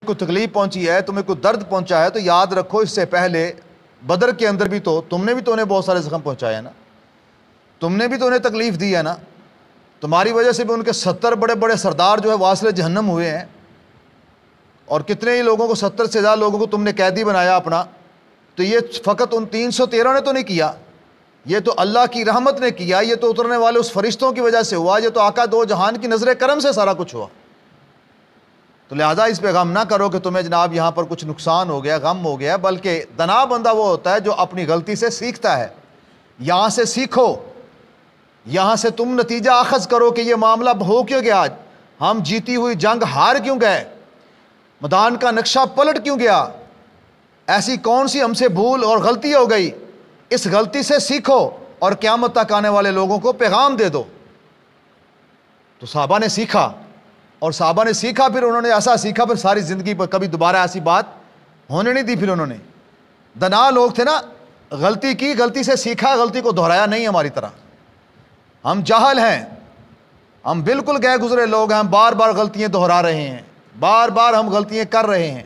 کوئی تکلیف پہنچی ہے، تمہیں کوئی درد پہنچا ہے، تو یاد رکھو اس سے پہلے بدر کے اندر بھی تو تم نے بھی تو انہیں بہت سارے زخم پہنچایا ہے نا، تم نے بھی تو انہیں تکلیف دی ہے نا، تمہاری وجہ سے بھی ان کے 70 بڑے بڑے سردار جو ہے واصل جہنم ہوئے ہیں، اور کتنے ہی لوگوں کو، 70 سے زیادہ لوگوں کو تم نے قیدی بنایا اپنا۔ تو یہ فقط ان 313 نے تو نہیں کیا، یہ تو اللہ کی رحمت نے کیا، یہ تو اترنے والے اس فرشتوں کی وجہ سے ہوا، یہ تو آقا دو جہان کی نظر کرم سے سارا کچھ ہوا۔ تو لہذا اس پہ غم نہ کرو کہ تمہیں جناب یہاں پر کچھ نقصان ہو گیا، غم ہو گیا، بلکہ دنا بندہ وہ ہوتا ہے جو اپنی غلطی سے سیکھتا ہے۔ یہاں سے سیکھو، یہاں سے تم نتیجہ اخذ کرو کہ یہ معاملہ ہو کیوں گیا، آج ہم جیتی ہوئی جنگ ہار کیوں گئے، میدان کا نقشہ پلٹ کیوں گیا، ایسی کون سی ہم سے بھول اور غلطی ہو گئی، اس غلطی سے سیکھو اور قیامت تک آنے والے لوگوں کو پیغام دے دو۔ تو صحابہ نے سیکھا، اور صحابہ نے سیکھا، پھر انہوں نے ایسا سیکھا، پھر ساری زندگی پر کبھی دوبارہ ایسی بات ہونے نہیں دی۔ پھر انہوں نے، دنا لوگ تھے نا، غلطی کی، غلطی سے سیکھا، غلطی کو دہرایا نہیں ہماری طرح۔ ہم جاہل ہیں، ہم بالکل گئے گزرے لوگ ہیں، ہم بار بار غلطیاں دہرا رہے ہیں، بار بار ہم غلطیاں کر رہے ہیں۔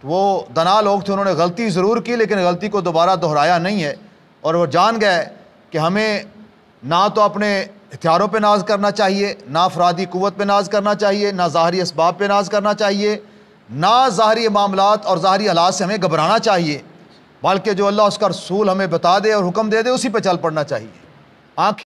وہ دنا لوگ تھے، انہوں نے غلطی ضرور کی لیکن غلطی کو دوبارہ دہرایا نہیں ہے، اور وہ جان گئے کہ ہمیں نہ تو اپنے ہتھیاروں پہ ناز کرنا چاہیے، نہ افرادی قوت پہ ناز کرنا چاہیے، نہ ظاہری اسباب پہ ناز کرنا چاہیے، نہ ظاہری معاملات اور ظاہری حالات سے ہمیں گھبرانا چاہیے، بلکہ جو اللہ اس کا رسول ہمیں بتا دے اور حکم دے دے اسی پہ چل پڑنا چاہیے۔ آنکھ